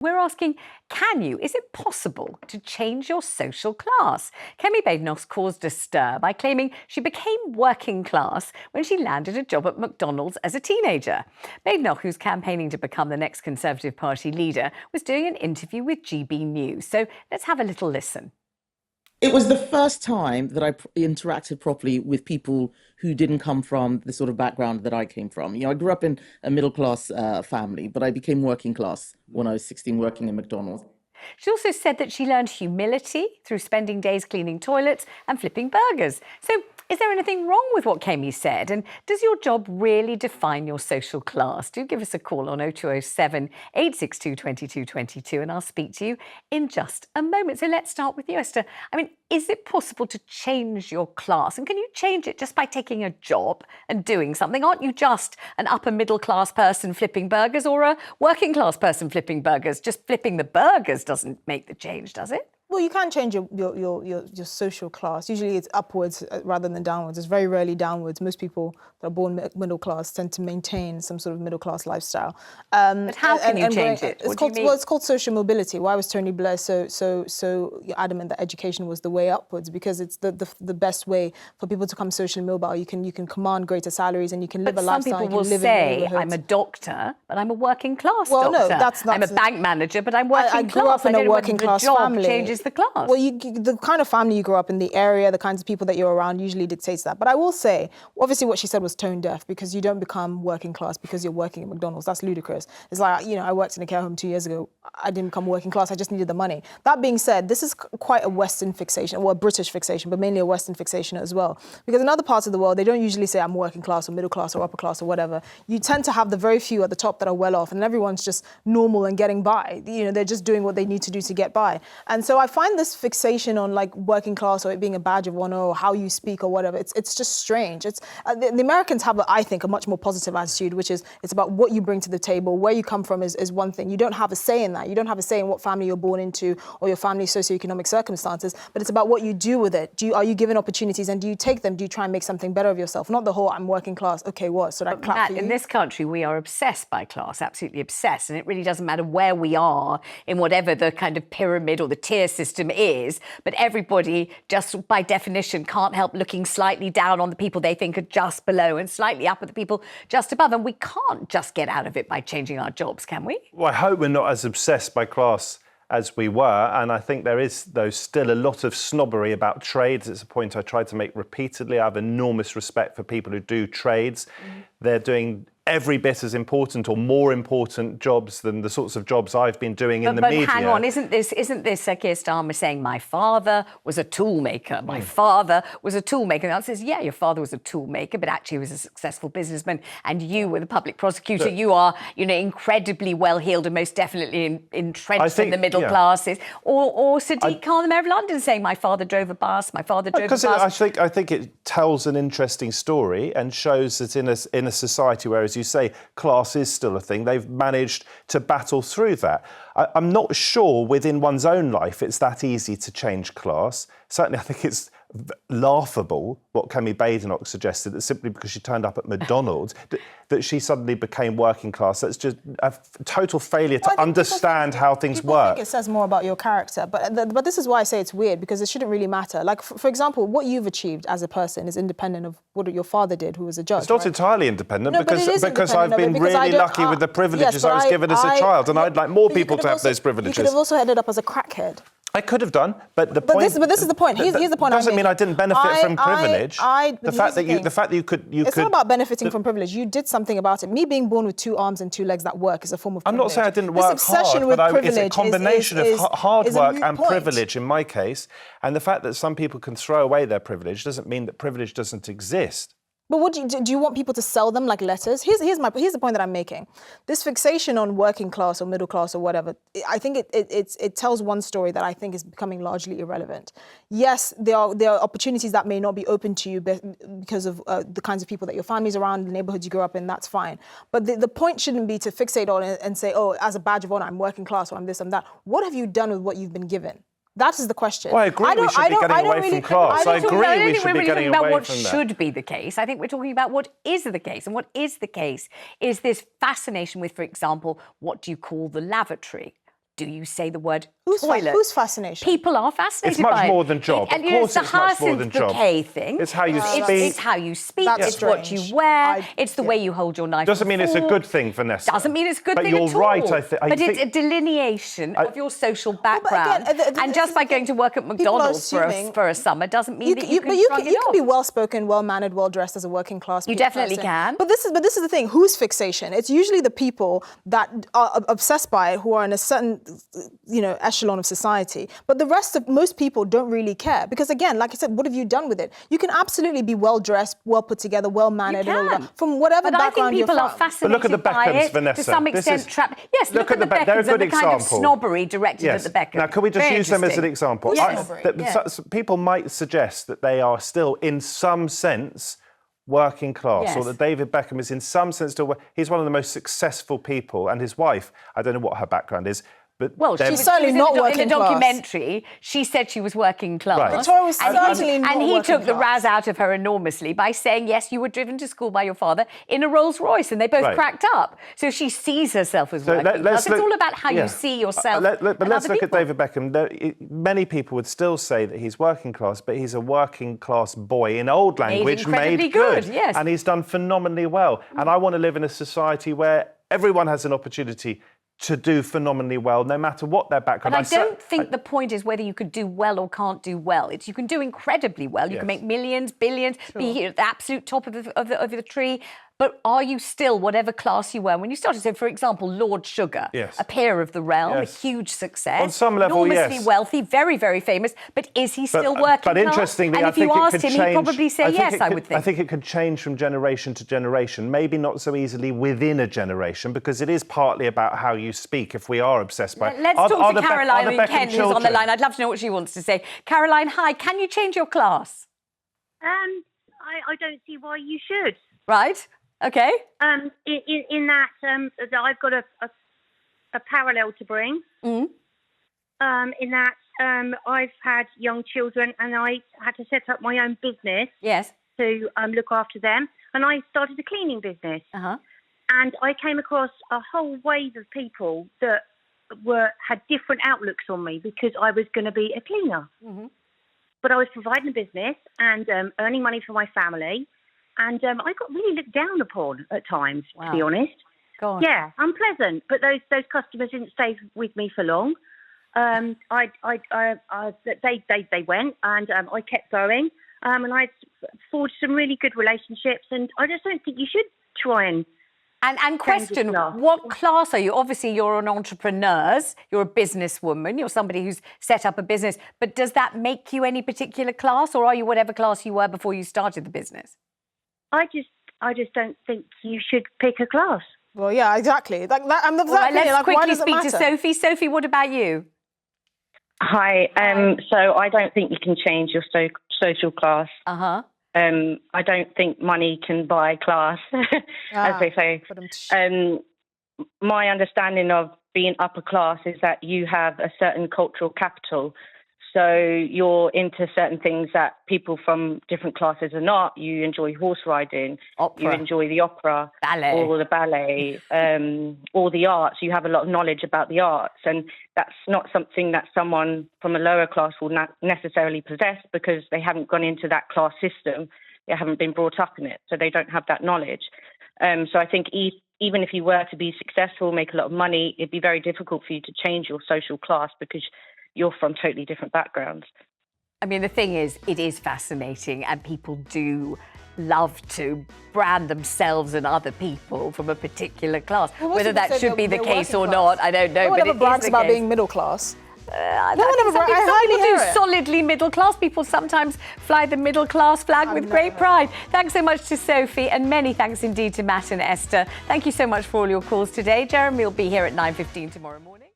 We're asking, is it possible to change your social class? Kemi Badenoch caused a stir by claiming she became working class when she landed a job at McDonald's as a teenager. Badenoch, who's campaigning to become the next Conservative Party leader, was doing an interview with GB News. So let's have a little listen. It was the first time that I interacted properly with people who didn't come from the sort of background that I came from. I grew up in a middle-class family, but I became working class when I was 16 working in McDonald's. She also said that she learned humility through spending days cleaning toilets and flipping burgers. So is there anything wrong with what Kemi said? And does your job really define your social class? Do give us a call on 0207 862 2222 and I'll speak to you in just a moment. So let's start with you, Esther. Is it possible to change your class? And can you change it just by taking a job and doing something? Aren't you just an upper middle class person flipping burgers or a working class person flipping burgers? Just flipping the burgers doesn't make the change, does it? Well, you can change your social class. Usually it's upwards rather than downwards. It's very rarely downwards. Most people that are born middle class tend to maintain some sort of middle class lifestyle. But how can you change it? It's called social mobility. Why was Tony Blair so adamant that education was the way upwards? Because it's the best way for people to become socially mobile. You can command greater salaries and you can live a lifestyle. Some people will say, I'm a doctor, but I'm a working class doctor. No, that's not. I'm a bank manager, but I'm working class. I grew up in a working class family. Changes the class. Well, the kind of family you grow up in, the area, the kinds of people that you're around usually dictates that. But I will say, obviously what she said was tone deaf, because you don't become working class because you're working at McDonald's. That's ludicrous. It's like, I worked in a care home 2 years ago. I didn't become working class. I just needed the money. That being said, this is quite a Western fixation, or a British fixation, but mainly a Western fixation as well. Because in other parts of the world, they don't usually say I'm working class or middle class or upper class or whatever. You tend to have the very few at the top that are well off, and everyone's just normal and getting by. They're just doing what they need to do to get by. And so I find this fixation on like working class or it being a badge of honor or how you speak or whatever, it's just strange. The Americans have, I think, a much more positive attitude, which is it's about what you bring to the table. Where you come from is one thing. You don't have a say in that. You don't have a say in what family you're born into or your family's socioeconomic circumstances, but it's about what you do with it. Are you given opportunities and do you take them? Do you try and make something better of yourself? Not the whole I'm working class, okay, what? So I clap Matt, for you? in this country, we are obsessed by class, absolutely obsessed. And it really doesn't matter where we are in whatever the kind of pyramid or the tier system is, but everybody just by definition can't help looking slightly down on the people they think are just below and slightly up at the people just above. And we can't just get out of it by changing our jobs, can we? Well, I hope we're not as obsessed by class as we were. And I think there is, though, still a lot of snobbery about trades. It's a point I tried to make repeatedly. I have enormous respect for people who do trades. They're doing every bit as important or more important jobs than the sorts of jobs I've been doing in the media. But hang on, isn't this Keir Starmer saying my father was a toolmaker? My father was a toolmaker. And that says, yeah, your father was a toolmaker, but actually he was a successful businessman, and you were the public prosecutor. You are, incredibly well-heeled and most definitely entrenched in the middle classes. Or Sadiq Khan, the Mayor of London, saying my father drove a bus, my father drove a bus. Because I think it tells an interesting story and shows that in a society where, as you say, class is still a thing, they've managed to battle through that. I'm not sure within one's own life it's that easy to change class. Certainly, I think it's laughable what Kemi Badenoch suggested, that simply because she turned up at McDonald's, that she suddenly became working class. That's just a total failure to understand how things work. I think it says more about your character, but this is why I say it's weird, because it shouldn't really matter. Like, for example, what you've achieved as a person is independent of what your father did, who was a judge. It's not entirely independent, because I've been really lucky with the privileges I was given as a child, and I'd like more people to have those privileges. You could have also ended up as a crackhead. I could have done, but the point. But this is the point. Here's the point. Doesn't mean I didn't benefit from privilege. The fact that you could. It's not about benefiting from privilege. You did something about it. Me being born with 2 arms and 2 legs that work is a form of privilege. I'm not saying I didn't work hard, but it's a combination of hard work and privilege in my case. And the fact that some people can throw away their privilege doesn't mean that privilege doesn't exist. But what do you want people to sell them like letters? Here's the point that I'm making. This fixation on working class or middle class or whatever, I think it tells one story that I think is becoming largely irrelevant. Yes, there are opportunities that may not be open to you because of the kinds of people that your family's around, the neighborhoods you grew up in. That's fine. But the point shouldn't be to fixate on it and say, oh, as a badge of honor, I'm working class or I'm this, I'm that. What have you done with what you've been given? That is the question. Well, I agree we should be getting away from class. I agree we should be getting away from that. What should be the case. I think we're talking about what is the case. And what is the case is this fascination with, for example, what do you call the lavatory? do you say the word Who's toilet? who's fascination? People are fascinated It's much by it. more than job. Of You know, course it's the it's much more than Hyacinth job. bouquet thing. It's how you speak. It's how you speak. That's It's what strange. you wear. It's the way you hold your knife. Doesn't and mean it's a fork. good thing, Vanessa. Doesn't mean it's a good but thing you're at all. right, But it's a delineation of your social background. And just by going to work at McDonald's for a summer doesn't mean that you can shrug it you can off. be well-spoken, well-mannered, well-dressed as a working class You person. definitely can. But this is the thing. Whose fixation? It's usually the people that are obsessed by it, who are in a certain, echelon of society. But the rest of most people don't really care because, again, like I said, what have you done with it? You can absolutely be well-dressed, well put together, well-mannered, and all of that, from whatever background you're from. But I think people are fascinated look at the by Beckhams, it, Vanessa. to some extent trapped. Yes, look at the Beckhams they're a good and the kind of example. snobbery directed at the Beckhams. Now, can we just Very use them as an interesting. example? Yes. People might suggest that they are still, in some sense, working class, or that David Beckham is, in some sense, still. He's one of the most successful people, and his wife. I don't know what her background is. But she's certainly not working in the class. documentary, she said she was working class. Right. Victoria was certainly not and he working took the class. razz out of her enormously by saying, yes, you were driven to school by your father in a Rolls Royce, and they both cracked up. So she sees herself as working class. It's all about how you see yourself. But let's look at David Beckham. Many people would still say that he's working class, but he's a working class boy in old language, made good. Yes. And he's done phenomenally well. And I want to live in a society where everyone has an opportunity to do phenomenally well, no matter what their background. But I don't think the point is whether you could do well or can't do well. It's you can do incredibly well. You can make millions, billions, be at the absolute top of the tree. But are you still whatever class you were when you started? So, for example, Lord Sugar, a peer of the realm, a huge success. On some level, enormously wealthy, very, very famous. But is he still working But class? interestingly, and I if you think it asked could him, change. he'd probably say yes, I would think. I think it could change from generation to generation, maybe not so easily within a generation, because it is partly about how you speak if we are obsessed by it. Let's talk to Caroline and Ken, who's on the line. I'd love to know what she wants to say. Caroline, hi. Can you change your class? I don't see why you should. Right. Okay. In that I've got a parallel to bring. In that I've had young children and I had to set up my own business. Yes. To look after them, and I started a cleaning business. And I came across a whole wave of people that had different outlooks on me because I was going to be a cleaner. But I was providing a business and earning money for my family. And I got really looked down upon at times, to be honest. God. Yeah, unpleasant. But those customers didn't stay with me for long. They went, and I kept going. And I forged some really good relationships. And I just don't think you should try and. And question, what class are you? Obviously, you're an entrepreneur. You're a businesswoman. You're somebody who's set up a business. But does that make you any particular class, or are you whatever class you were before you started the business? I just don't think you should pick a class. Well, yeah, exactly. Let's quickly speak to Sophie. Sophie, what about you? Hi. So I don't think you can change your social class. I don't think money can buy class, as they say. My understanding of being upper class is that you have a certain cultural capital. So you're into certain things that people from different classes are not. You enjoy horse riding, you enjoy the opera, or the ballet, or the arts. You have a lot of knowledge about the arts, and that's not something that someone from a lower class will not necessarily possess because they haven't gone into that class system. They haven't been brought up in it, so they don't have that knowledge. So I think even if you were to be successful, make a lot of money, it'd be very difficult for you to change your social class because you're from totally different backgrounds. I mean, the thing is, it is fascinating, and people do love to brand themselves and other people from a particular class. Well, whether that should be the case or not, I don't know. No one but ever brags about being middle class. Some people do solidly middle class. People sometimes fly the middle class flag with great pride. Thanks so much to Sophie, and many thanks indeed to Matt and Esther. Thank you so much for all your calls today. Jeremy will be here at 9:15 tomorrow morning.